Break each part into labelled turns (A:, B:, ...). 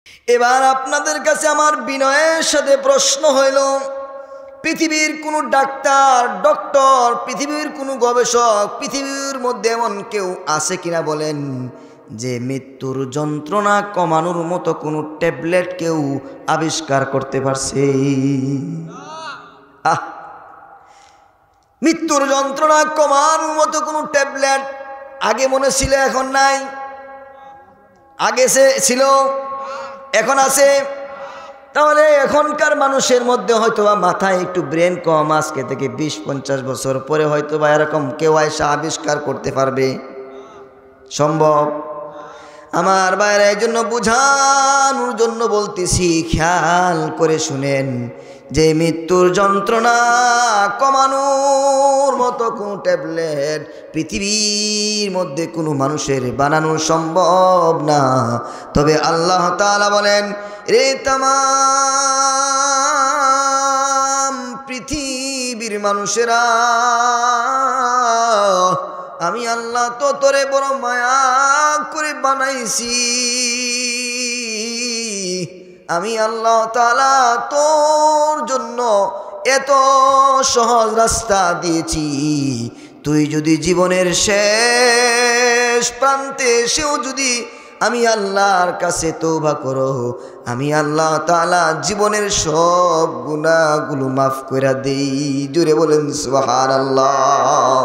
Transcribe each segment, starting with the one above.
A: এবার আপনাদের কাছে আমার বিনয়ের সাথে প্রশ্ন হইল, পৃথিবীর কোনো ডক্টর, পৃথিবীর কোনো গবেষক, পৃথিবীর মধ্যে এমন কেউ আছে কিনা বলেন যে মৃত্যুর যন্ত্রণা কমানোর মতো কোনো ট্যাবলেট কেউ আবিষ্কার করতে পারছে? মৃত্যুর যন্ত্রণা কমানোর মতো কোনো ট্যাবলেট আগে মনে ছিল, এখন নাই? আগে ছিল, এখন আছে? তাহলে এখনকার মানুষের মধ্যে হয়তো বা মাথায় একটু ব্রেন কম, আজকে থেকে 20-50 বছর পরে হয়তো বা এরকম কেউ এসে আবিষ্কার করতে পারবে? সম্ভব? আমার বাইরে এই জন্য বুঝানোর জন্য বলতেছি, খেয়াল করে শুনেন যে মৃত্যুর যন্ত্রণা কমানোর মতো কোনো ট্যাবলেট পৃথিবীর মধ্যে কোনো মানুষের বানানো সম্ভব না। তবে আল্লাহ তাআলা বলেন, রে তামাম পৃথিবীর মানুষেরা, আমি আল্লাহ তো তোরে বড় মায়া করে বানাইছি, আমি আল্লাহ তাআলা তোর জন্য এত সহজ রাস্তা দিয়েছি, তুই যদি জীবনের শেষ প্রান্তে এসেও যদি আমি আল্লাহর কাছে তওবা করো, আমি আল্লাহ তাআলা জীবনের সব গুনাহগুলো মাফ করে দেই। জোরে বলেন সুবহানাল্লাহ।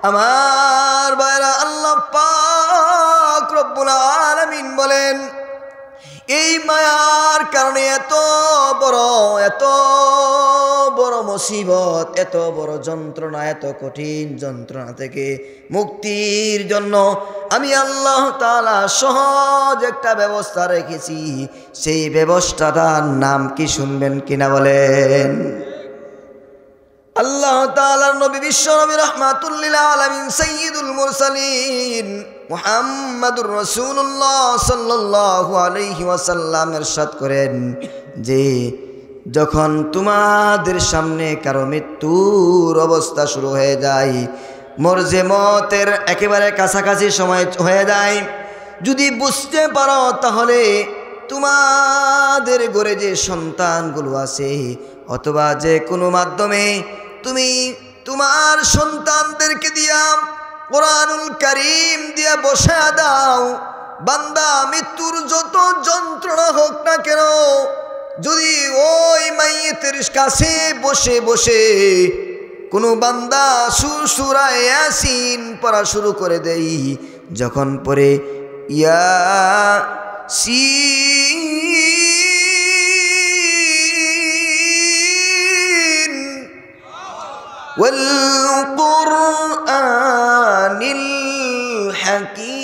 A: আমার ভাইরা, আল্লাহ পাক রব্বুল আলামিন বলেন, এই মায়ার কারণে এত বড় মুসিবত, এত বড় যন্ত্রণা, এত কঠিন যন্ত্রণা থেকে মুক্তির জন্য আমি আল্লাহ তাআলা সহজ একটা ব্যবস্থা রেখেছি। সেই ব্যবস্থাটার নাম কি শুনবেন কিনা বলেন? আল্লাহ তাআলার নবী, বিশ্ব নবী রাহমাতুল লিল আলামিন, সাইয়্যিদুল মুরসালিন মুহাম্মাদুর রাসূলুল্লাহ সাল্লাল্লাহু আলাইহি ওয়াসাল্লাম ইরশাদ করেন যে যখন তোমাদের সামনে কারো মৃত্যুর অবস্থা শুরু হয়ে যায়, মতের একেবারে কাছাকাছি সময় হয়ে যায়, যদি বুঝতে পারো তাহলে তোমাদের ঘরে যে সন্তানগুলো আছে অথবা যে কোনো মাধ্যমে তুমি তোমার সন্তানদেরকে দিয়া কোরআনুল কারীম দিয়া বসা দাও, বান্দা মৃত্যুর যত যন্ত্রণা হোক না কেন, যদি ওই মাইয়িতের কাছে বসে বসে কোনো বান্দা সূরা ইয়াসিন পড়া শুরু করে দেই, যখন পরে ইয়াসিন ওয়াল কুরআনিল হাকীম,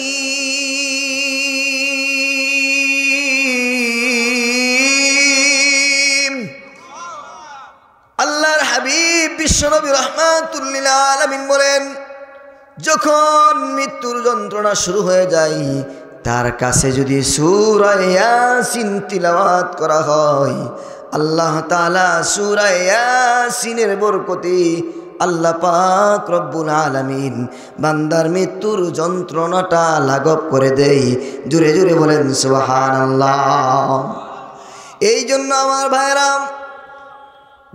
A: আল্লাহর হাবিব বিশ্বনবী রাহমাতুল লিল আলামিন বলেন, যখন মৃত্যুর যন্ত্রণা শুরু হয়ে যায়, তার কাছে যদি সূরা ইয়াসিন তিলাওয়াত করা হয়, আল্লাহ তাআলা সূরা ইয়াসিনের বরকতে আল্লাহ পাক রব্বুল আলামিন বান্দার মৃত্যুর যন্ত্রণাটা লাঘব করে দেয়। জোরে জোরে বলেন সুবহানাল্লাহ। এই জন্য আমার ভাইরা,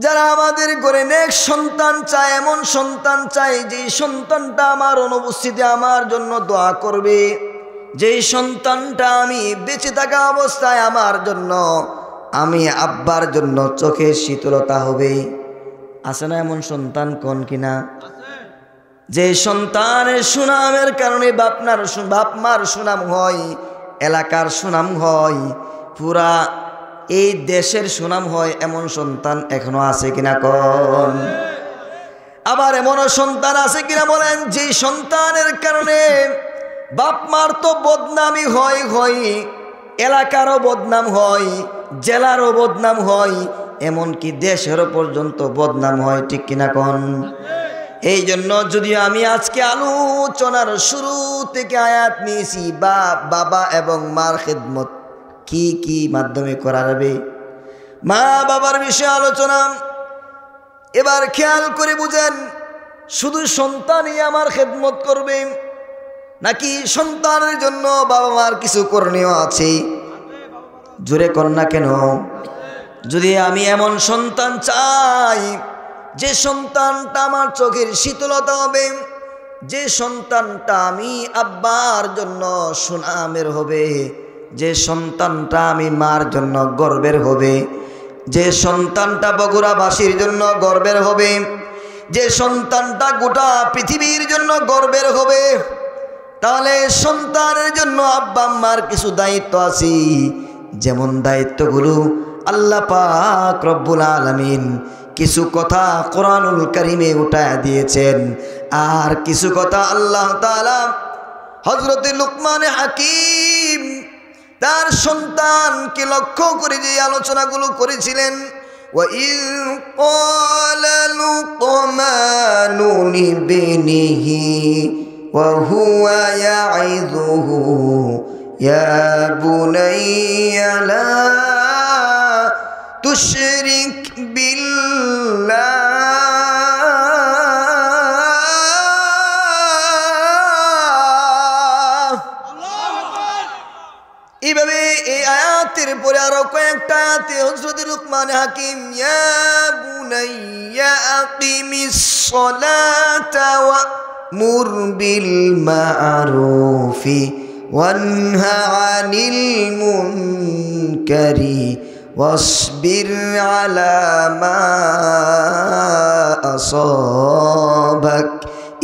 A: যারা আমাদের ঘরে নেক সন্তান চায়, এমন সন্তান চায় যে সন্তানটা আমার অনুপস্থিতি আমার জন্য দোয়া করবে, যেই সন্তানটা আমি বেঁচে থাকা অবস্থায় আমার জন্য, আমি আব্বার জন্য চোখের শীতলতা হবে। আছে না এমন সন্তান? কোন কিনা? যে সন্তানের সুনামের কারণে বাপ মার সুনাম হয়, এলাকার সুনাম হয়, পুরা এই দেশের সুনাম হয়, এমন সন্তান এখনো আছে কিনা কোন? আবার এমনও সন্তান আছে কিনা বলেন, যে সন্তানের কারণে বাপ মার তো বদনামি হয়, এলাকারও বদনাম হয়, জেলারও বদনাম হয়, এমনকি দেশেরও পর্যন্ত বদনাম হয়, ঠিক কিনা কোন? এই জন্য যদি আমি আজকে আলোচনার শুরু থেকে আয়াত নিয়েছি, বাবা এবং মার খেদমত কি কি মাধ্যমে করা যাবে, মা বাবার বিষয়ে আলোচনা। এবার খেয়াল করে বুঝেন, শুধু সন্তানই আমার খেদমত করবে নাকি সন্তানের জন্য বাবা মার কিছু করণীয় আছে? জোরে কর না কেন? যদি আমি এমন সন্তান চাই যে সন্তানটা আমার চোখের শীতলতা হবে, যে সন্তানটা আমি আব্বার জন্য সুনামের হবে, যে সন্তানটা আমি মার জন্য গর্বের হবে, যে সন্তানটা বগুড়াবাসীর জন্য গর্বের হবে, যে সন্তানটা গোটা পৃথিবীর জন্য গর্বের হবে, তাহলে সন্তানের জন্য আব্বা আম্মার কিছু দায়িত্ব আছে। যেমন দায়িত্বগুলো আল্লাহ পাক রব্বুল আলামিন কিছু কথা কোরআনুল কারীমে উঠায় দিয়েছেন, আর কিছু কথা আল্লাহ তাআলা হযরত লুকমান হাকিম তার সন্তানকে লক্ষ্য করে যে আলোচনাগুলো করেছিলেন। وَإِذْ قَالَ لُقْمَانُ لِابْنِهِ وَهُوَ يَعِظُهُ يَا بُنَيَّ لَا تُشْرِكْ بِاللَّهِ এইভাবে এই আয়াতের পরে আরো কয়েকটা আয়াতে হযরত লুকমান হাকিম ইয়া বুনাইয়া আকিমিস সালাতা ওয়া'মুর বিল মা'রুফি ওয়ানহা আনিল মুনকারি ওয়াসবির আলা মা আসাবাক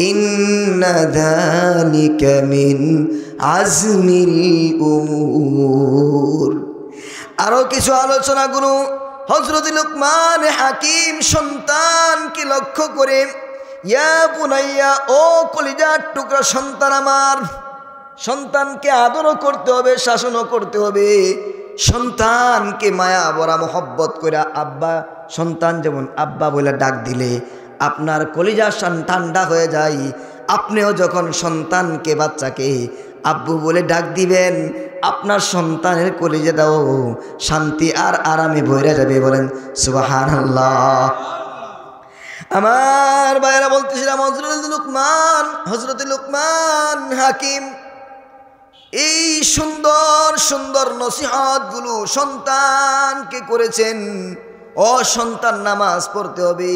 A: ইন্না যালিকা মিন আজমিল উমুর। আরো কিছু আলোচনাগুলো হযরত লুকমান হাকিম সন্তানকে লক্ষ্য করে ইয়া বুনাইয়া, ও কলিজার টুকরা সন্তান আমার, সন্তানকে আদরও করতে হবে, শাসনও করতে হবে, সন্তানকে মায়া ভরা মোহব্বত করে আব্বা, সন্তান যেমন আব্বা বলে ডাক দিলে আপনার কলিজা ঠান্ডা হয়ে যায়, আপনিও যখন সন্তানকে বাচ্চাকে আব্বু বলে ডাক দিবেন আপনার সন্তানের কলিজাটাও শান্তি আর আরামে ভরে যাবে। বলেন সুবহানাল্লাহ। আমার ভাইরা বলতেছিলাম হযরত লুকমান হাকিম এই সুন্দর সুন্দর নসিহতগুলো সন্তানকে করেছেন। ও সন্তান, নামাজ পড়তে হবে,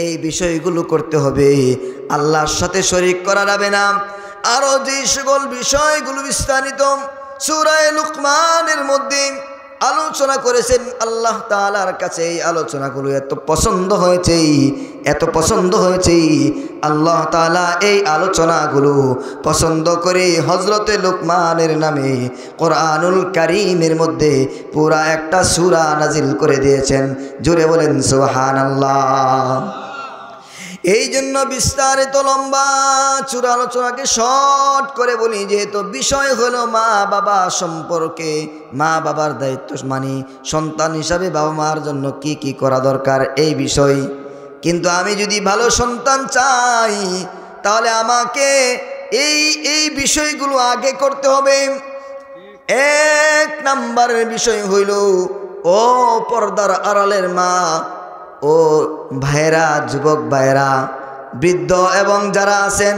A: এই বিষয়গুলো করতে হবে, আল্লাহর সাথে শরীক করা যাবে না। আরো যে সকল বিষয়গুলো বিস্তারিত সূরা লুকমানের মধ্যে আলোচনা করেছেন, আল্লাহ তাআলার কাছে এই আলোচনাগুলো এত পছন্দ হয়েছে, আল্লাহ তাআলা এই আলোচনাগুলো পছন্দ করে হযরতে লুকমানের নামে কোরআনুল কারীমের মধ্যে পুরা একটা সূরা নাজিল করে দিয়েছেন। জোরে বলেন সুবহানাল্লাহ। এই জন্য বিস্তারিত লম্বা চূড়া আলোচনাকে শর্ট করে বলি, যেহেতু বিষয় হলো মা বাবা সম্পর্কে, মা বাবার দায়িত্ব মানে সন্তান হিসাবে বাবা মার জন্য কি কি করা দরকার এই বিষয়। কিন্তু আমি যদি ভালো সন্তান চাই তাহলে আমাকে এই বিষয়গুলো আগে করতে হবে। এক নাম্বারের বিষয় হইল, ও পর্দার আড়ালের মা, ও ভাইরা, যুবক ভাইরা, বৃদ্ধ এবং যারা আছেন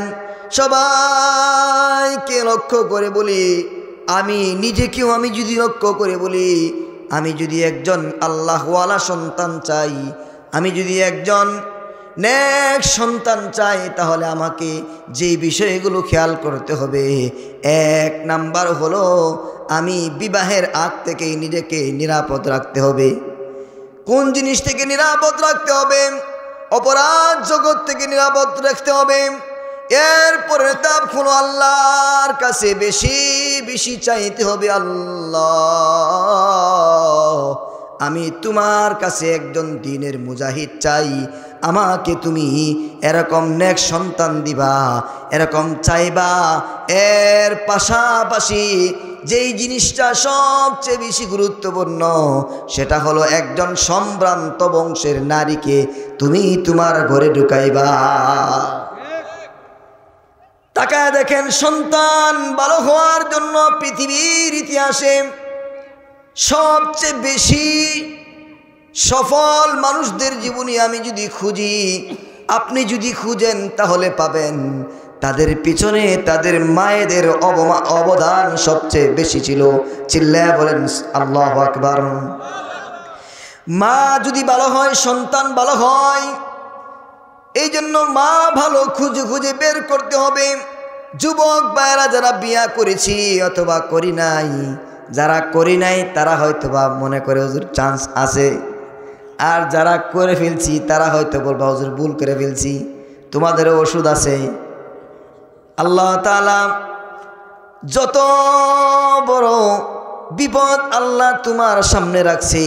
A: সবাইকে লক্ষ্য করে বলি, আমি নিজেকেও আমি যদি লক্ষ্য করে বলি, আমি যদি একজন আল্লাহওয়ালা সন্তান চাই, আমি যদি একজন নেক সন্তান চাই, তাহলে আমাকে যে বিষয়গুলো খেয়াল করতে হবে, এক নাম্বার হলো আমি বিবাহের আগ থেকেই নিজেকে নিরাপদ রাখতে হবে। কোন জিনিস থেকে নিরাপদ রাখতে হবে? অপরাধ জগৎ থেকে নিরাপদ রাখতে হবে। এরপরে তাপ হলো আল্লাহর কাছে বেশি বেশি চাইতে হবে, আল্লাহ আমি তোমার কাছে একজন দ্বীনের মুজাহিদ চাই, আমাকে তুমি এরকম নেক সন্তান দিবা, এরকম চাইবা। এর পাশাপাশি যেই জিনিসটা সবচেয়ে বেশি গুরুত্বপূর্ণ সেটা হলো একজন সম্ভ্রান্ত বংশের নারীকে তুমি তোমার ঘরে ঢুকাইবা। তাকায় দেখেন, সন্তান ভালো হওয়ার জন্য পৃথিবীর ইতিহাসে সবচেয়ে বেশি সফল মানুষদের জীবনী আমি যদি খুঁজি, আপনি যদি খুঁজেন তাহলে পাবেন তাদের পিছনে তাদের মায়েদের অবদান সবচেয়ে বেশি ছিল। চিল্লায়া বলেন আল্লাহু আকবার। মা যদি ভালো হয় সন্তান ভালো হয়, এই জন্য মা ভালো খুঁজে খুঁজে বের করতে হবে। যুবক ভাইয়েরা যারা বিয়া করেছি অথবা করি নাই, যারা করি নাই তারা হয়তোবা মনে করে হুজুর চান্স আছে, আর যারা করে ফেলছি তারা হয়তো বলবা হুজুর ভুল করে ফেলছি। তোমাদেরও ওষুধ আছে। আল্লাহ তাআলা যত বড় বিপদ আল্লাহ তোমার সামনে রাখছে,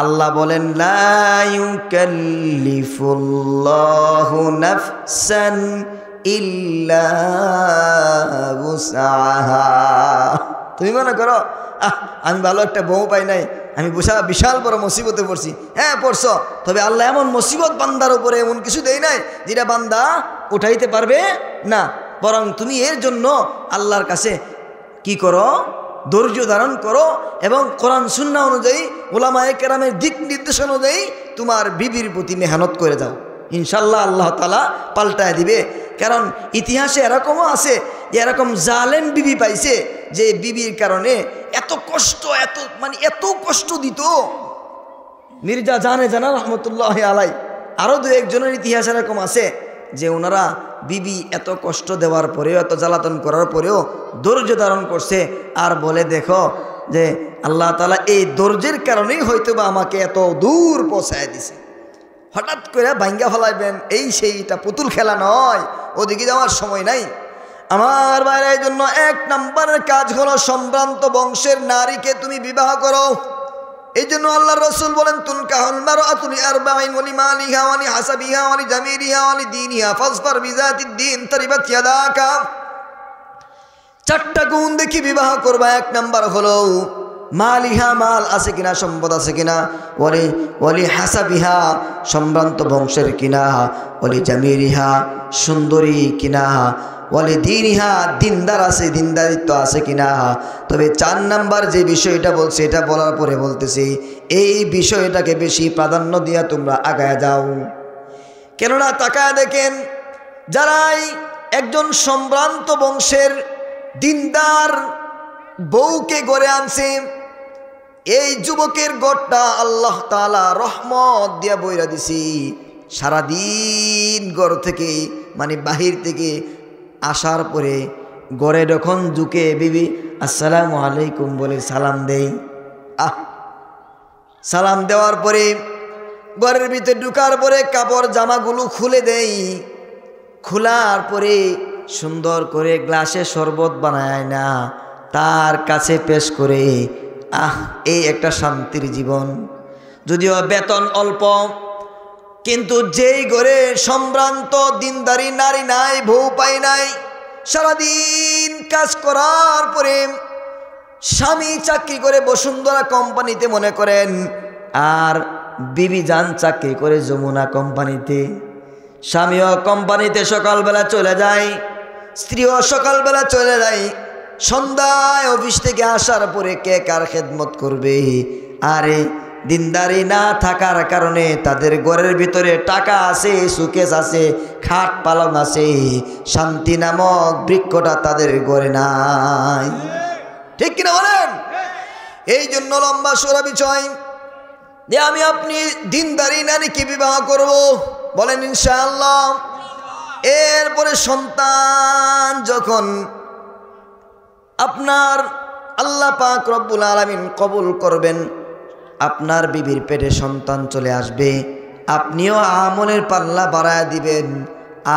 A: আল্লাহ বলেন লা ইউকাল্লিফুল্লাহু নাফসান ইল্লা উসআহা। তুমি মনে করো আমি ভালো একটা বউ পাই নাই, আমি বিশাল বড় মুসিবতে পড়ছি। হ্যাঁ পড়ছো, তবে আল্লাহ এমন মুসিবত বান্দার উপরে এমন কিছু দেয় নাই যেটা বান্দা উঠাইতে পারবে না। বরং তুমি এর জন্য আল্লাহর কাছে কি করো, ধৈর্য ধারণ করো এবং কোরআন সুন্নাহ অনুযায়ী উলামায়ে কেরামের দিক নির্দেশনা অনুযায়ী তোমার বিবির প্রতি মেহনত করে যাও। ইনশাল্লাহ আল্লাহ তাআলা পাল্টায় দিবে। কারণ ইতিহাসে এরকমও আছে যে এরকম জালেম বিবি পাইছে যে বিবির কারণে এত কষ্ট, এত কষ্ট দিত। মির্জা জানা রহমতুল্লাহ আলাই, আরও দু একজনের ইতিহাস এরকম আছে যে ওনারা বিবি এত কষ্ট দেওয়ার পরেও, এত জ্বালাতন করার পরেও ধৈর্য ধারণ করছে। আর বলে দেখো যে আল্লাহ তাআলা এই ধৈর্যের কারণেই হয়তো বা আমাকে এত দূর পৌঁছায় দিছে। হঠাৎ করে ভাঙ্গা ফেলাইবেন এই সেইটা পুতুল খেলা নয়, ওদিকে যাওয়ার সময় নাই আমার বাইরে। এই জন্য 1 নম্বরের কাজ হলো সম্ভ্রান্ত বংশের নারীকে তুমি বিবাহ করো। এই জন্য আল্লাহ রসুল বলেন তুনকাহুল মারআতু লিআরবাঈন ওয়া লিমালিহা ওয়া লিহাসাবিহা ওয়া লিজামিলিহা ওয়া লিদীনিহা ফাজফার বিযাতিদ দীন তারিবাত ইয়াদাকা। 4টা গুণ দেখি বিবাহ করবা। 1 নাম্বার হলো মালিহা, মাল আছে কিনা, সম্পদ আছে কিনা, ওয়ালি হাসাবিহা সম্ভ্রান্ত বংশের কিনা, ওয়ালি জামিলিহা সুন্দরী কিনা, ওয়ালি দীনিহা দিনদার আছে, দিনদারিত্ব আছে কিনা। তবে 4 নাম্বার যে বিষয়টা বলছে এটা বলার পরে বলতেছি এই বিষয়টাকে বেশি প্রাধান্য দিয়া তোমরা আগায় যাও। কেননা তাকায় দেখেন যারাই একজন সম্ভ্রান্ত বংশের দিনদার বউকে গড়ে আনছে, এই যুবকের গড়টা আল্লাহ তাআলা রহমত দিয়া বইরা দিছি। সারাদিন ঘর থেকে বাহির থেকে আসার পরে গড়ে যখন ঢুকে বিবি আসসালামু আলাইকুম বলে সালাম দেই। সালাম দেওয়ার পরে ঘরের ভিতরে ঢুকার পরে কাপড় জামাগুলো খুলে দেই। খোলার পরে সুন্দর করে গ্লাসে শরবত বানায় না তার কাছে পেশ করে। এই একটা শান্তির জীবন। যদিও বেতন অল্প, কিন্তু যেই ঘরে সম্ভ্রান্ত দিনদারি নারী নাই, বউ পাই নাই, সারাদিন কাজ করার পরে স্বামী চাকরি করে বসুন্ধরা কোম্পানিতে মনে করেন, আর বিবি যান চাকরি করে যমুনা কোম্পানিতে। স্বামীও কোম্পানিতে সকালবেলা চলে যায়, স্ত্রীও সকালবেলা চলে যায়। সন্ধ্যায় অফিস থেকে আসার পরে কে কার খেদমত করবে? আরে দিনদারি না থাকার কারণে তাদের ঘরের ভিতরে টাকা আছে, সুকেস আছে, খাট পালং আছে, শান্তি নামক বৃক্ষটা তাদের ঘরে নাই। ঠিক কিনা বলেন? এই জন্য লম্বা সোরা বিষয় যে আমি আপনি দিনদারি নারীকে বিবাহ করব, বলেন ইনশাআল্লাহ। এরপরে সন্তান যখন আপনার আল্লাহ পাক রব্বুল আলামিন কবুল করবেন, আপনার বিবির পেটে সন্তান চলে আসবে, আপনিও আমলের পাল্লা বাড়ায় দিবেন।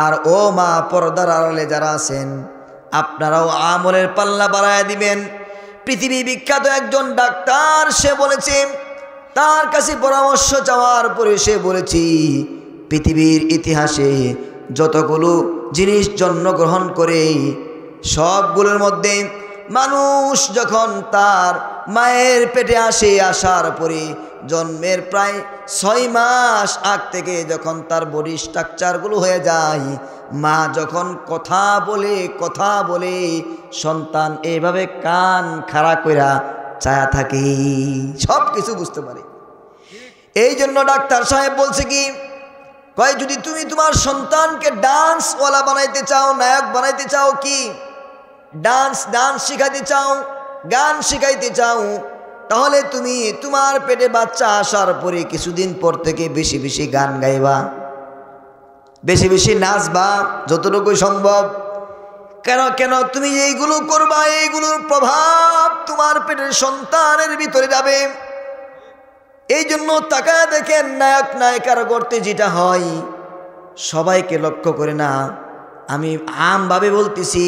A: আর ও মা পর্দার আড়ালে যারা আছেন আপনারাও আমলের পাল্লা বাড়ায় দিবেন। পৃথিবী বিখ্যাত একজন ডাক্তার, সে বলেছে, তার কাছে পরামর্শ চাওয়ার পরে সে বলেছি পৃথিবীর ইতিহাসে যতগুলো জিনিস জন্মগ্রহণ করে সবগুলোর মধ্যে মানুষ যখন তার মায়ের পেটে আসে, আসার পরে জন্মের প্রায় 6 মাস আগ থেকে যখন তার বডি স্ট্রাকচারগুলো হয়ে যায়, মা যখন কথা বলে সন্তান এইভাবে কান খাড়া কইরা ছায়া থাকে, সব কিছু বুঝতে পারে। এই জন্য ডাক্তার সাহেব বলছে কি, কয় যদি তুমি তোমার সন্তানকে ডান্সওয়ালা বানাইতে চাও, নায়ক বানাইতে চাও, কি ডান্স শিখাইতে চাও, গান শিখাইতে চাও, তাহলে তুমি তোমার পেটে বাচ্চা আসার পরে কিছুদিন পর থেকে বেশি বেশি গান গাইবা, বেশি বেশি নাচবা যতটুকু সম্ভব। কেন তুমি এইগুলো করবা, এইগুলোর প্রভাব তোমার পেটের সন্তানের ভিতরে যাবে। এই জন্য তাকায় দেখেন নায়ক নায়িকার গড়তে যেটা হয়, সবাইকে লক্ষ্য করে না, আমি আমভাবে বলতেছি,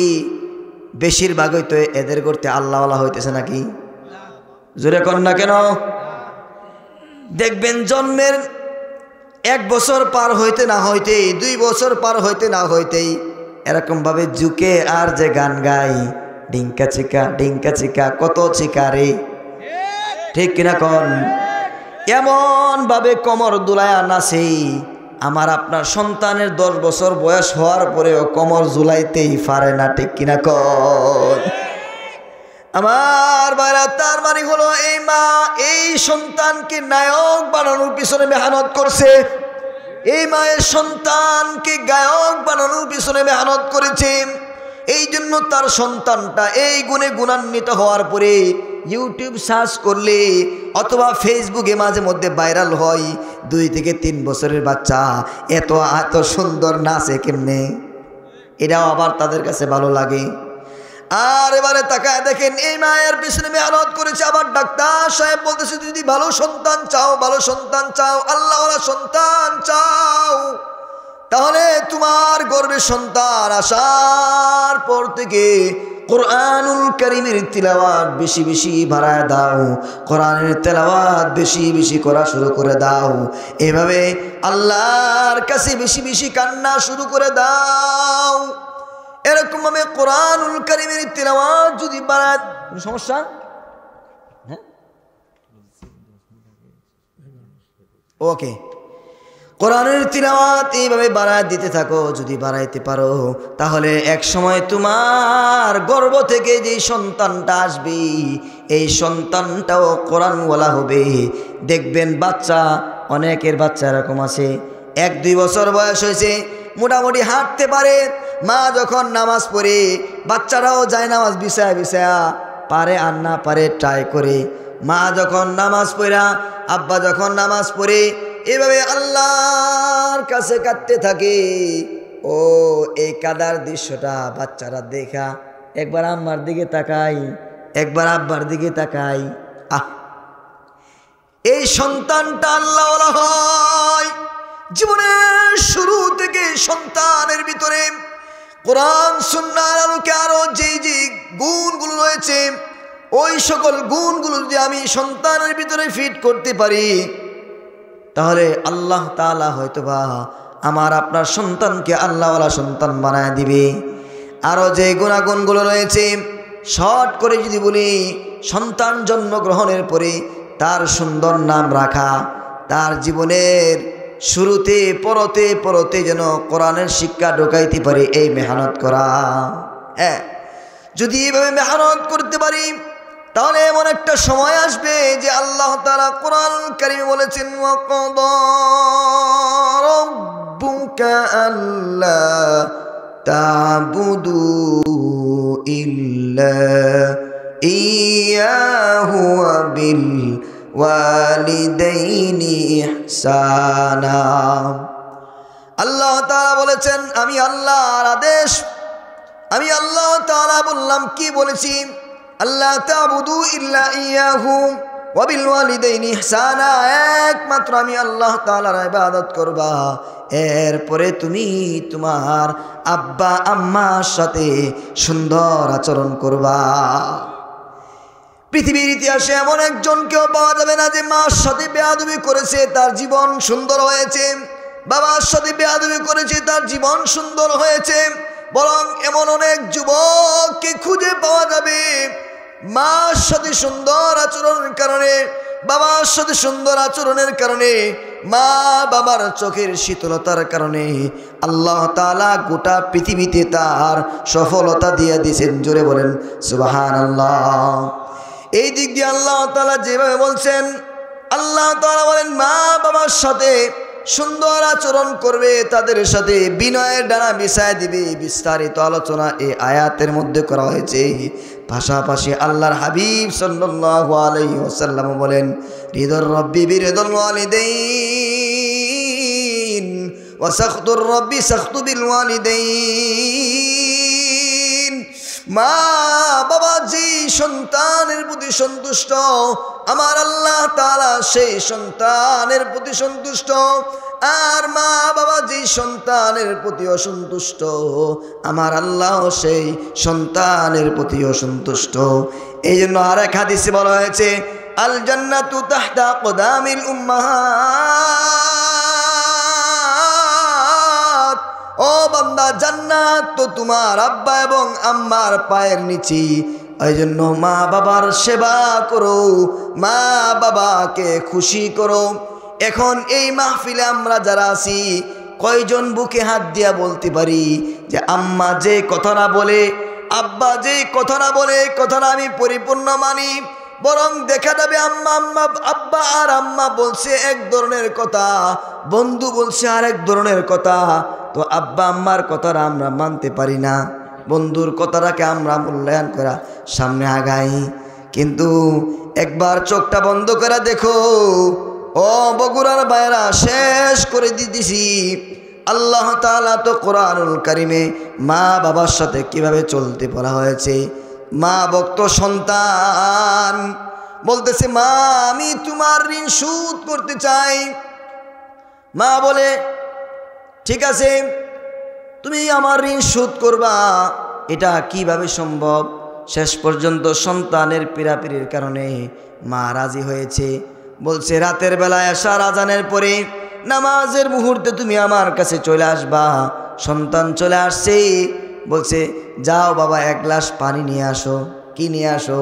A: বেশিরভাগই তো এদের গড়তে আল্লাহওয়ালা হইতেছে নাকি? জোরে কর না কেন? দেখবেন জন্মের 1 বছর পার হইতে না হইতেই, 2 বছর পার হইতে না হইতেই এরকম ভাবে ঝুঁকে আর যে গান গাই, ডিঙ্কা চিকা কত চিকা রে, ঠিক কিনা কন? এমন ভাবে কমর দুলায়া নাচে, আমার আপনার সন্তানের 10 বছর বয়স হওয়ার পরেও কমর জুলাইতেই পারে না, ঠিক কিনা কন? আমার ভাইরা, তার মানে হলো এই মা এই সন্তানকে নায়ক বানানোর পিছনে মেহনত করছে, এই মায়ের সন্তানকে গায়ক বানানোর পিছনে মেহনত করেছে। এই জন্য তার সন্তানটা এই গুণে গুণান্বিত হওয়ার পরে ইউটিউব সার্চ করলে অথবা ফেসবুকে মাঝে মধ্যে ভাইরাল হয়, 2 থেকে 3 বছরের বাচ্চা এত এত সুন্দর নাচে কেমনে, এটাও আবার তাদের কাছে ভালো লাগে। আর এবারে তাকায় দেখেন এই মায়ের পিছনে মেহনত করেছে, আবার ডাক্তার সাহেব বলতেছে যদি ভালো সন্তান চাও, ভালো সন্তান চাও, আল্লাহওয়ালা সন্তান চাও, তাহলে তোমার গর্ভে সন্তান আসার পর থেকে কোরআনুল কারীমের তিলাওয়াত বেশি বেশি বাড়ায় দাও, কোরআনের তেলাওয়াত বেশি বেশি করা শুরু করে দাও, এভাবে আল্লাহর কাছে বেশি বেশি কান্না শুরু করে দাও। এরকম ভাবে কোরআনুল কারীমের তিলাওয়াত যদি বাড়ায়, কোনো সমস্যা? হ্যাঁ, ওকে। কোরআনের তিলাওয়াত এইভাবে বাড়ায় দিতে থাকো, যদি বাড়াইতে পারো তাহলে এক সময় তোমার গর্ভ থেকে যে সন্তানটা আসবে এই সন্তানটাও কোরআনওয়ালা হবে। দেখবেন বাচ্চা, অনেকের বাচ্চা এরকম আছে 1-2 বছর বয়স হয়েছে, মোটামুটি হাঁটতে পারে, মা যখন নামাজ পড়ে বাচ্চারাও যায় নামাজ বিছায়া পারে আর না পারে ট্রাই করে, মা যখন নামাজ পড়া, আব্বা যখন নামাজ পড়ে এভাবে আল্লাহর কাছে কাঁদতে থাকে। ও এই কাদার দৃশ্যটা বাচ্চারা দেখা একবার আম্মার দিকে তাকাই, একবার আব্বার দিকে তাকাই, এই সন্তানটা আল্লাহওয়ালা হয়। জীবনের শুরু থেকে সন্তানের ভিতরে কোরআন সুন্নাহর আলোকে আরো যে গুণগুলো রয়েছে, ওই সকল গুণগুলো যদি আমি সন্তানের ভিতরে ফিট করতে পারি তাহলে আল্লাহ তাআলা হয়তোবা আমার আপনার সন্তানকে আল্লাহওয়ালা সন্তান বানায় দিবে। আরও যে গুণাগুণগুলো রয়েছে শর্ট করে যদি বলি, সন্তান জন্মগ্রহণের পরে তার সুন্দর নাম রাখা, তার জীবনের শুরুতে পরতে যেন কোরআনের শিক্ষা ঢোকাইতে পারে, এই মেহনত করা। হ্যাঁ, যদি এইভাবে মেহনত করতে পারি তাহলে এমন একটা সময় আসবে যে আল্লাহ তাআলা কোরআন কারীমে বলেছেন, ওয়াকাদা রাব্বুকা আল্লা তা'বুদু ইল্লা ইয়াহু ওয়া বিল ওয়ালিদাইনি ইহসানা। আল্লাহ তাআলা বলেছেন, আমি আল্লাহর আদেশ, আমি আল্লাহ তাআলা বললাম, কি বলেছি? আল্লাহ তা'বুদু ইল্লা ইয়াহু ওয়া বিল ওয়ালিদাইনি ইহসানা, একমাত্র আমি আল্লাহ তাআলার ইবাদত করবা, এরপরে তুমি তোমার আব্বা আম্মার সাথে সুন্দর আচরণ করবা। পৃথিবীর ইতিহাসে এমন একজনকেও পাওয়া যাবে না যে মার সাথে বেয়াদবি করেছে তার জীবন সুন্দর হয়েছে, বাবার সাথে বেয়াদবি করেছে তার জীবন সুন্দর হয়েছে। বরং এমন অনেক যুবককে খুঁজে পাওয়া যাবে মার সাথে সুন্দর আচরণের কারণে, বাবার সাথে সুন্দর আচরণের কারণে, মা বাবার চোখের শীতলতার কারণে আল্লাহ তাআলা গোটা পৃথিবীতে তার সফলতা দিয়ে দিয়েছেন। জোরে বলেন সুবহানাল্লাহ। এই দিক দিয়ে আল্লাহ তাআলা যেভাবে বলছেন, আল্লাহ তাআলা বলেন মা বাবার সাথে সুন্দর আচরণ করবে, তাদের সাথে বিনয়ের ডানা বিছায় দিবে। বিস্তারিত আলোচনা এই আয়াতের মধ্যে করা হয়েছে। পাশাপাশি আল্লাহর হাবিব সাল্লাল্লাহু আলাইহি ওয়াসাল্লাম বলেন, রিদর রব্বি বিরিদল ওয়ালিদাইন ওয়া সাখতুর রব্বি সাখতু বিল ওয়ালিদাইন। মা বাবা যে সন্তানের প্রতি সন্তুষ্ট, আমার আল্লাহ তাআলা সেই সন্তানের প্রতি সন্তুষ্ট। আর মা বাবা যে সন্তানের প্রতি অসন্তুষ্ট, আমার আল্লাহ সেই সন্তানের প্রতি অসন্তুষ্ট। এই জন্য আরেক হাদিসে বলা হয়েছে, আল জান্নাতু তাহতা আকদামিল উম্মাহাত। ও বান্দা, জান্নাত তো তোমার আব্বা এবং আম্মার পায়ের নিচে। এই জন্য মা বাবার সেবা করো, মা বাবাকে খুশি করো। এখন এই মাহফিলে আমরা যারা আছি, কয়জন বুকে হাত দিয়া বলতে পারি যে আম্মা যে কথাটা বলে, আব্বা যে কথাটা বলে, কথাটা আমি পরিপূর্ণ মানি? বরং দেখা যাবে আব্বা আর আম্মা বলছে এক ধরনের কথা, বন্ধু বলছে আরেক ধরনের কথা। তো আব্বা আম্মার কথাটা আমরা মানতে পারি না, বন্ধুর কথাটাকে আমরা মূল্যায়ন করা সামনে আগাই। কিন্তু একবার চোখটা বন্ধ করে দেখো, ও বগুড়ার বাইরা, শেষ করে দিতেছি। আল্লাহ তাআলা তো কোরআনুল কারিমে মা বাবার সাথে কিভাবে চলতে বলা হয়েছে। মা ভক্ত সন্তান বলতেছে, মা আমি তোমার ঋণ শোধ করতে চাই। মা বলে, ঠিক আছে, তুমি আমার ঋণ শোধ করবা। এটা কিভাবে সম্ভব? শেষ পর্যন্ত সন্তানের পীড়াপিড়ির কারণে মা রাজি হয়েছে। বলছে, রাতের বেলায় আসার আজানের পরে নামাজের মুহূর্তে তুমি আমার কাছে চলে আসবা। সন্তান চলে আসছে, বলছে, যাও বাবা, এক গ্লাস পানি নিয়ে আসো। কি নিয়ে আসো?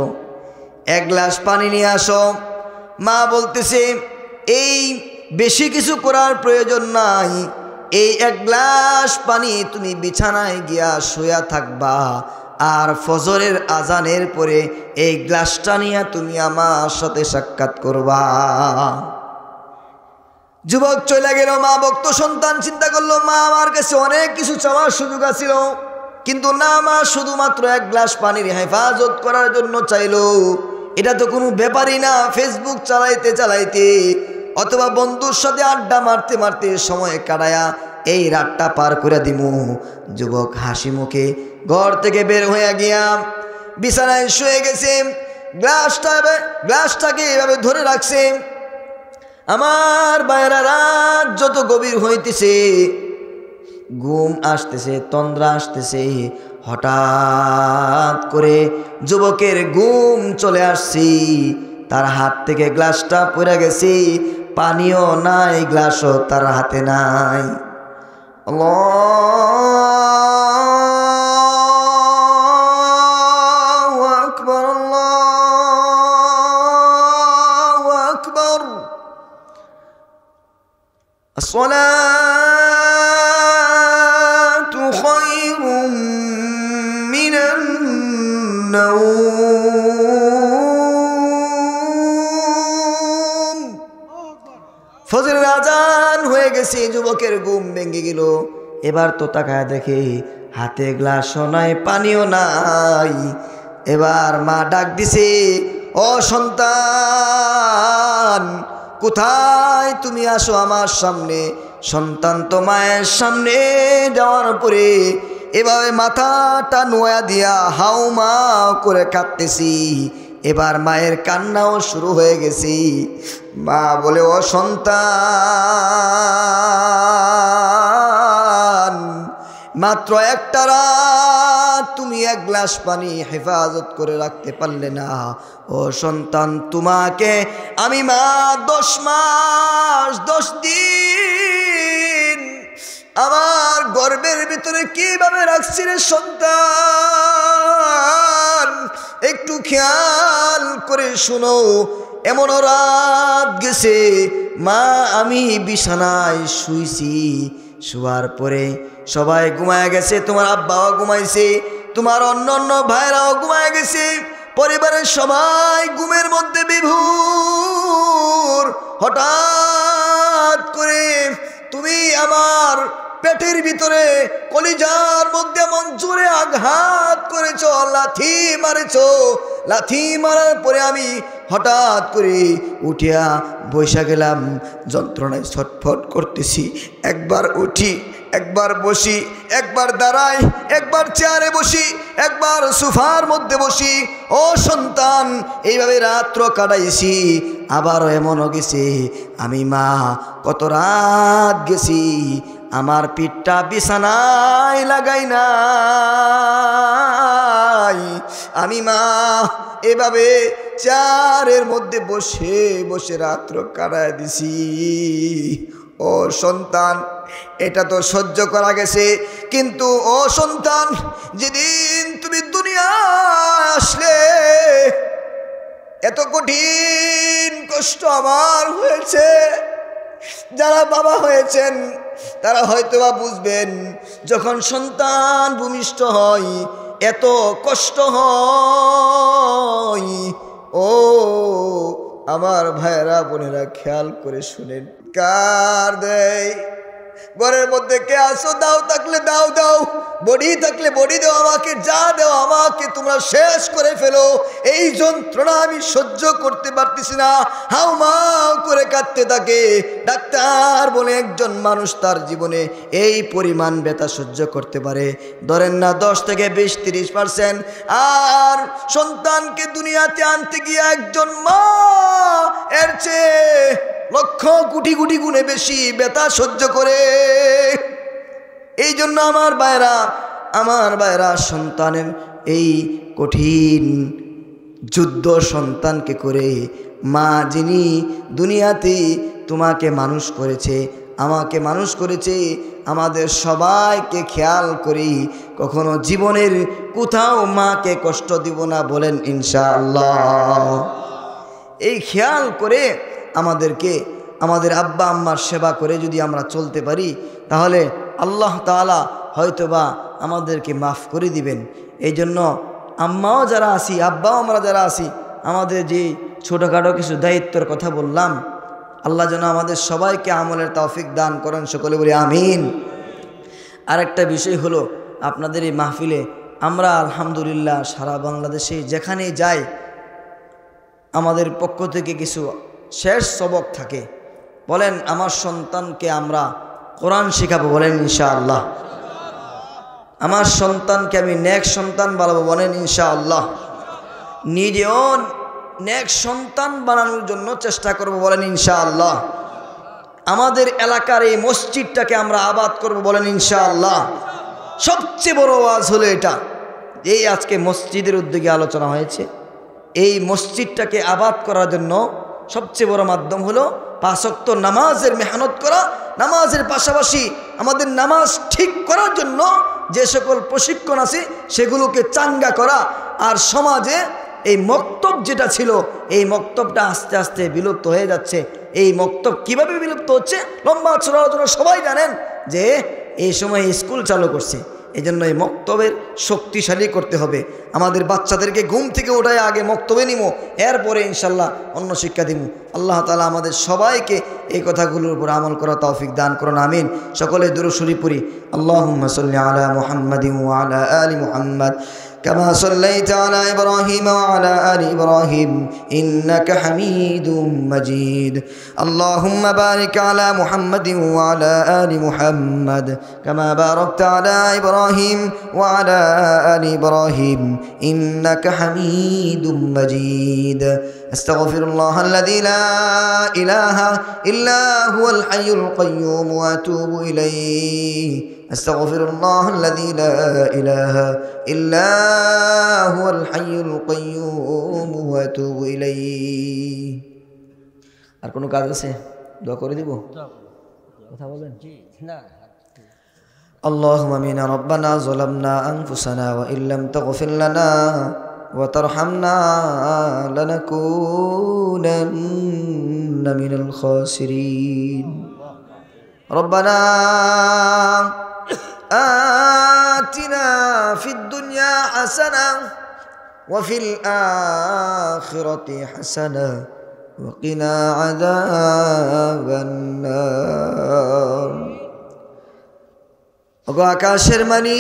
A: এক গ্লাস পানি নিয়ে আসো। মা বলতেছে, এই বেশি কিছু করার প্রয়োজন নাই, এই এক গ্লাস পানি তুমি বিছানায় গিয়া শুয়া থাকবা, আর ফজরের আজানের পরে এই গ্লাসটা নিয়ে তুমি আমার সাথে সাক্ষাৎ করবা। যুবক চলে গেল। মা ভক্ত সন্তান চিন্তা করলো, মা আমার কাছে অনেক কিছু চাওয়ার সুযোগ আছিল, কিন্তু না, মা শুধুমাত্র এক গ্লাস পানির হেফাজত করার জন্য চাইলো। এটা তো কোনো ব্যাপারই না। ফেসবুক চালাইতে চালাইতে অথবা বন্ধুর সাথে আড্ডা মারতে মারতে সময় কাটায়া এই রাতটা পার করে দিমু। যুবক হাসি মুখে ঘর থেকে বের হয়ে গিয়া বিছানায় শুয়ে গেছে। গ্লাসটাকে এভাবে ধরে রাখছে। আমার বাইরা, রাত যত গভীর হইতেছে, ঘুম আসতেছে, তন্দ্রা আসতেছে, হঠাৎ করে যুবকের ঘুম চলে আসছি। তার হাত থেকে গ্লাসটা পড়ে গেছে, পানিও নাই, গ্লাসও তার হাতে নাই। আল্লাহু আকবার, আল্লাহু আকবার। আসসালাতু খায়রুম মিনান নাওম। ফজরের আজান হয়ে গেছে, যুবকের ঘুম ভেঙে গেল। এবার তো তাকায় দেখে হাতে গ্লাসও নাই, পানিও নাই। এবার মা ডাক দিছে, ও সন্তান, কোথায় তুমি? আসো আমার সামনে। সন্তান তো মায়ের সামনে যাওয়ার পরে এভাবে মাথাটা নোয়া দিয়া হাউমা করে কাঁদতেছি। এবার মায়ের কান্নাও শুরু হয়ে গেছে। মা বলে, ও সন্তান, মাত্র একটা রাত তুমি এক গ্লাস পানি হেফাজত করে রাখতে পারলে না। ও সন্তান, তোমাকে আমি মা 10 মাস 10 দিন আমার গর্ভের ভিতরে কিভাবে রাখছি রে সন্তান, একটু খেয়াল করে শোনো। এমন রাত গেছে, মা আমি বিছানায় শুইছি, শোয়ার পরে সবাই ঘুমায় গেছে, তোমার আব্বাও ঘুমাইছে, তোমার অন্য অন্য ভাইরাও ঘুমায় গেছে, পরিবারের সবাই ঘুমের মধ্যে বিভোর। হঠাৎ করে পেটের ভিতরে কলিজার মধ্যে এমন জোরে আঘাত করেছ, লাথি মারেছ। লাথি মারার পরে আমি হঠাৎ করে উঠিয়া বসা গেলাম, যন্ত্রণায় ছটফট করতেছি। একবার উঠি, একবার বসি, একবার দাঁড়াই, একবার চেয়ারে বসি, একবার সোফার মধ্যে বসি। ও সন্তান, এইভাবে রাত্র কাটাইছি। আবারও এমনও গেছে, আমি মা কত রাত গেছি, আমার পিঠটা বিছানায় লাগাই নাই। আমি মা এভাবে চেয়ারের মধ্যে বসে বসে রাত্র কাটায় দিছি। ও সন্তান, এটা তো সহ্য করা গেছে, কিন্তু ও সন্তান, যেদিন তুমি দুনিয়ায় আসলে এত কঠিন কষ্ট আমার হয়েছে। যারা বাবা হয়েছেন তারা হয়তোবা বুঝবেন, যখন সন্তান ভূমিষ্ঠ হয় এত কষ্ট হয়। ও আমার ভাইয়েরা বোনেরা, খেয়াল করে শুনেন। কার দেয় ঘরের মধ্যে কে আসো, দাও থাকলে দাও, দাও বডি থাকলে বডি দাও, আমাকে যা দাও আমাকে তোমরা শেষ করে ফেলো। এই যন্ত্রণা আমি সহ্য করতে পারতেছি না। হাউ মাউ করে কাঁদতে থাকে। ডাক্তার বলে একজন মানুষ তার জীবনে এই পরিমাণ ব্যথা সহ্য করতে পারে, ধরেন না 10 থেকে 20-30%। আর সন্তানকে দুনিয়াতে আনতে গিয়ে একজন মা এর চেয়ে লক্ষ কোটি কোটি গুণে বেশি ব্যথা সহ্য করে। এই জন্য আমার ভাইরা সন্তানের এই কঠিন যুদ্ধ সন্তানকে করে, মা যিনি দুনিয়াতে তোমাকে মানুষ করেছে, আমাকে মানুষ করেছে, আমাদের সবাইকে খেয়াল করি, কখনো জীবনের কোথাও মাকে কষ্ট দিব না, বলেন ইনশাআল্লাহ। এই খেয়াল করে আমাদেরকে আমাদের আব্বা আম্মার সেবা করে যদি আমরা চলতে পারি, তাহলে আল্লাহ তাআলা হয়তোবা আমাদেরকে মাফ করে দিবেন। এই জন্য আম্মাও যারা আছি, আব্বাও আমরা যারা আছি, আমাদের যে ছোটোখাটো কিছু দায়িত্বের কথা বললাম, আল্লাহ যেন আমাদের সবাইকে আমলের তৌফিক দান করেন, সকলে বলি আমিন। আরেকটা বিষয় হলো, আপনাদের এই মাহফিলে আমরা আলহামদুলিল্লাহ সারা বাংলাদেশে যেখানেই যাই, আমাদের পক্ষ থেকে কিছু শেষ সবক থাকে। বলেন, আমার সন্তানকে আমরা কোরআন শেখাবো, বলেন ইনশাআল্লাহ। আমার সন্তানকে আমি নেক সন্তান বানাবো, বলেন ইনশাআল্লাহ। নিজেও নেক সন্তান বানানোর জন্য চেষ্টা করব, বলেন ইনশাআল্লাহ। আমাদের এলাকার এই মসজিদটাকে আমরা আবাদ করব, বলেন ইনশাআল্লাহ। সবচেয়ে বড় ওয়াজ হলো এটা, এই আজকে মসজিদের উদ্যোগে আলোচনা হয়েছে। এই মসজিদটাকে আবাদ করার জন্য সবচেয়ে বড় মাধ্যম হলো 5 ওয়াক্ত নামাজের মেহনত করা। নামাজের পাশাপাশি আমাদের নামাজ ঠিক করার জন্য যে সকল প্রশিক্ষণ আছে সেগুলোকে চাঙ্গা করা। আর সমাজে এই মক্তব যেটা ছিল, এই মক্তবটা আস্তে আস্তে বিলুপ্ত হয়ে যাচ্ছে। এই মক্তব কিভাবে বিলুপ্ত হচ্ছে লম্বা আলোচনা সবাই জানেন, যে এই সময় স্কুল চালু করছে। এই জন্য এই মক্তবের শক্তিশালী করতে হবে। আমাদের বাচ্চাদেরকে ঘুম থেকে ওঠায় আগে মক্তবে নিব, এরপরে ইনশাল্লাহ অন্য শিক্ষা দিব। আল্লাহ তাআলা আমাদের সবাইকে এই কথাগুলোর উপর আমল করা তৌফিক দান করুন, আমিন। সকলে দুরূদ শরীফ পড়ি। আল্লাহুম্মা সাল্লি আলা মুহাম্মাদিন ওয়া আলা আলি মুহাম্মাদ كما صليت على إبراهيم وعلى آل إبراهيم إنك حميد مجيد اللهم بارك على محمد وعلى آل محمد كما باركت على إبراهيم وعلى آل إبراهيم إنك حميد مجيد أستغفر الله الذي لا إله إلا هو الحي القيوم وأتوب إليه أستغفر الله الذي لا إله إلا هو الحي القيوم وأتوب إليه আর কোনো কাজ আছে? দোয়া করে দিব, কথা বলেন। اللهم آمين ربنا ظلمنا أنفسنا وإن لم تغفر لنا وترحمنا لنكونن من الخاسرين ربنا آتنا في الدنيا حسنة وفي الآخرة حسنة وقنا عذاب النار ওগো আকাশের মালিক,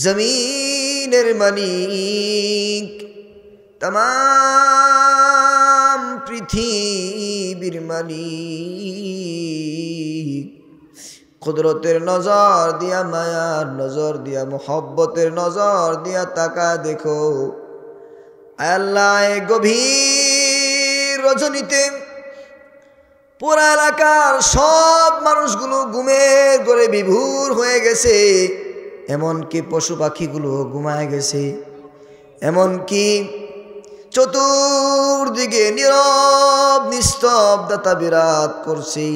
A: জমিনের মালিক, तमाम পৃথিবীর মালিক, কুদরতের নজর দিয়া, মায়ার নজর দিয়া, মোহব্বতের নজর দিয়া তাকা দেখো। আল্লাহ এই গভীর রজনীতে পুরা এলাকার সব মানুষগুলো ঘুমের ঘরে বিভোর হয়ে গেছে, এমনকি পশু পাখিগুলো ঘুমায় গেছে, এমনকি চতুর্দিকে নীরব নিস্তব্ধতা বিরাজ করছে।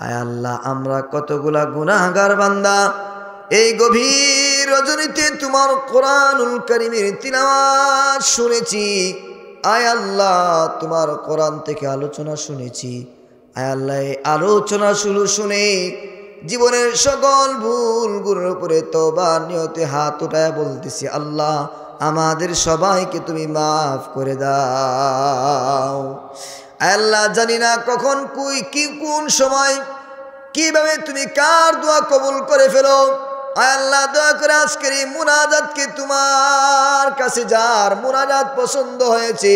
A: আয় আল্লাহ, আমরা কতগুলা গুনাহগার বান্দা এই গভীর রজনীতে তোমার কোরআনুল কারীমের তিলাওয়াত শুনেছি। আয় আল্লাহ, তোমার কোরআন থেকে আলোচনা শুনেছি। আয় আল্লাহ, এই আলোচনা শুনে জীবনের সকল ভুলগুলোর উপরে তওবার নিয়তে হাত উঠায় বলতেছি, আল্লাহ আমাদের সবাইকে তুমি মাফ করে দাও। আল্লাহ, জানি না কখন কোন সময় কিভাবে তুমি কার দোয়া কবুল করে ফেলো। আল্লাহ, দয়া করে আজকের এই মুনাজাতকে তোমার কাছে যার মুনাজাত পছন্দ হয়েছে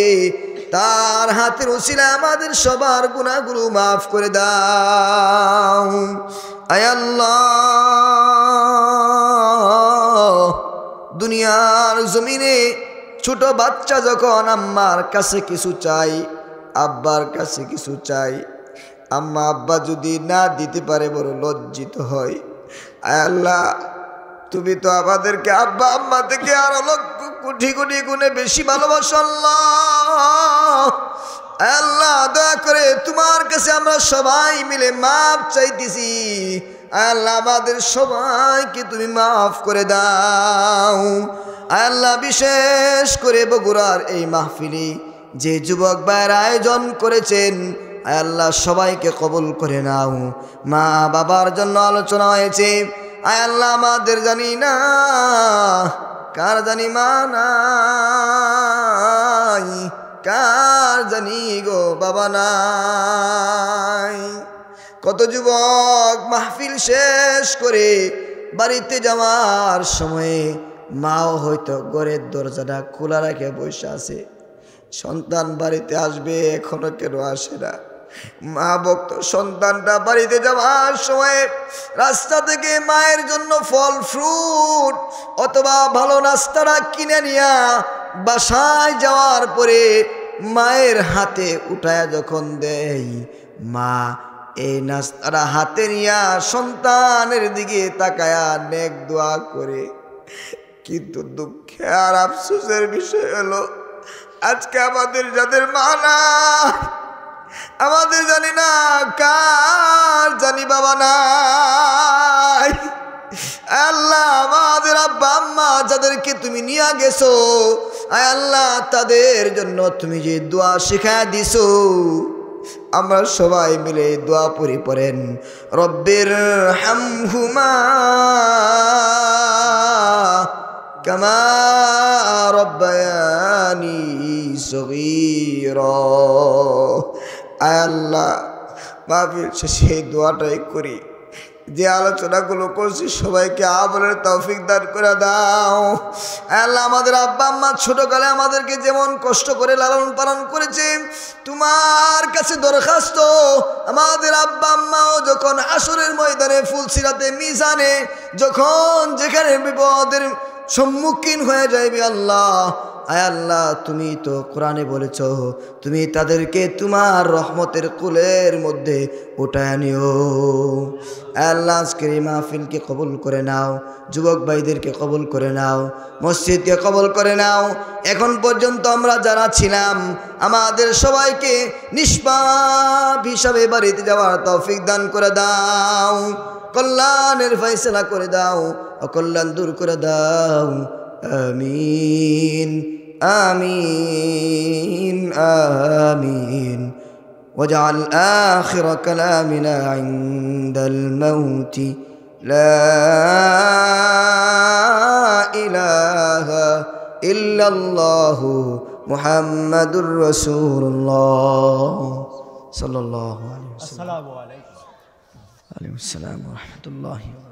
A: তার হাতের উসিলায় আমাদের সবার গুনাহগুলো মাফ করে দাও। আয় আল্লাহ, দুনিয়ার জমিনে ছোট বাচ্চা যখন আম্মার কাছে কিছু চাই, আব্বার কাছে কিছু চাই, আম্মা আব্বা যদি না দিতে পারে বড় লজ্জিত হয়। আয় আল্লাহ, তুমি তো আমাদেরকে আব্বা আম্মা থেকে আরো লক্ষ কোটি কোটি গুণে বেশি ভালোবাসো। আল্লাহ, আল্লাহ দয়া করে তোমার কাছে আমরা সবাই মিলে মাফ চাইতেছি। আল্লাহ, আমাদের সবাইকে তুমি মাফ করে দাও। আল্লাহ, বিশেষ করে বগুড়ার এই মাহফিলে যে যুবক ভাইয়ের আয়োজন করেছেন, আল্লাহ সবাইকে কবুল করে নাও। মা বাবার জন্য আলোচনা হয়েছে, আয় আল্লাহ আমাদের জানি না কার জানি মা নাই, কার জানি গো বাবা নাই। কত যুবক মাহফিল শেষ করে বাড়িতে যাওয়ার সময়ে মাও হয়তো ঘরের দরজাটা খোলা রেখে বসে আছে, সন্তান বাড়িতে আসবে এখনো কেন আসে না। মা ভক্ত সন্তানটা বাড়িতে যাওয়ার সময় রাস্তা থেকে মায়ের জন্য ফল ফ্রুট অথবা ভালো নাস্তাটা কিনে নিয়া বাসায় যাওয়ার পরে মায়ের হাতে উঠায় যখন দেয়, মা এই নাস্তাটা হাতে নিয়া সন্তানের দিকে তাকায়া নেক দোয়া করে। কিন্তু দুঃখে আর আফসোসের বিষয় হলো, আজকে আমাদের যাদের মা না, আমাদের জানি না কার জানি বাবা নাই। আল্লাহ, আমাদের আব্বা আম্মা যাদেরকে তুমি নিয়ে গেছো, আয় আল্লাহ তাদের জন্য তুমি যে দোয়া শিখায় দিছো, আমরা সবাই মিলে দোয়া পড়েন, রব্বির হামহুমা কামা রব্বায়ানি সগীরা। আয় আল্লাহ, মাহফিল শেষে এই দোয়াটাই করি, যে আলোচনাগুলো করছি সবাইকে আমলের তৌফিক দান করে দাও। আল্লাহ, আমাদের আব্বা আম্মা ছোটকালে আমাদেরকে যেমন কষ্ট করে লালন পালন করেছে, তোমার কাছে দরখাস্ত আমাদের আব্বা আম্মাও যখন আসরের ময়দানে ফুলসিরাতে মিজানে যখন যেখানে বিপদের সম্মুখীন হয়ে যাইবে, আল্লাহ আয় আল্লাহ তুমি তো কোরআনে বলেছ তুমি তাদেরকে তোমার রহমতের কুলের মধ্যে উঠায় নিও। আল্লাহ আজকের এই মাহফিলকে কবুল করে নাও, যুবক ভাইদেরকে কবুল করে নাও, মসজিদকে কবুল করে নাও। এখন পর্যন্ত আমরা যারা ছিলাম আমাদের সবাইকে নিষ্পাপ হিসাবে বাড়িতে যাওয়ার তৌফিক দান করে দাও, কল্যাণের ফয়সালা করে দাও, অকল্যাণ দূর করে দাও। আমিন আমিন আমিন। واجعل آخر كلامنا عند الموت لا إله إلا الله محمد رسول الله صلى الله عليه وسلم. السلام عليكم. আলাইকুম আসসালাম ওয়া রাহমাতুল্লাহি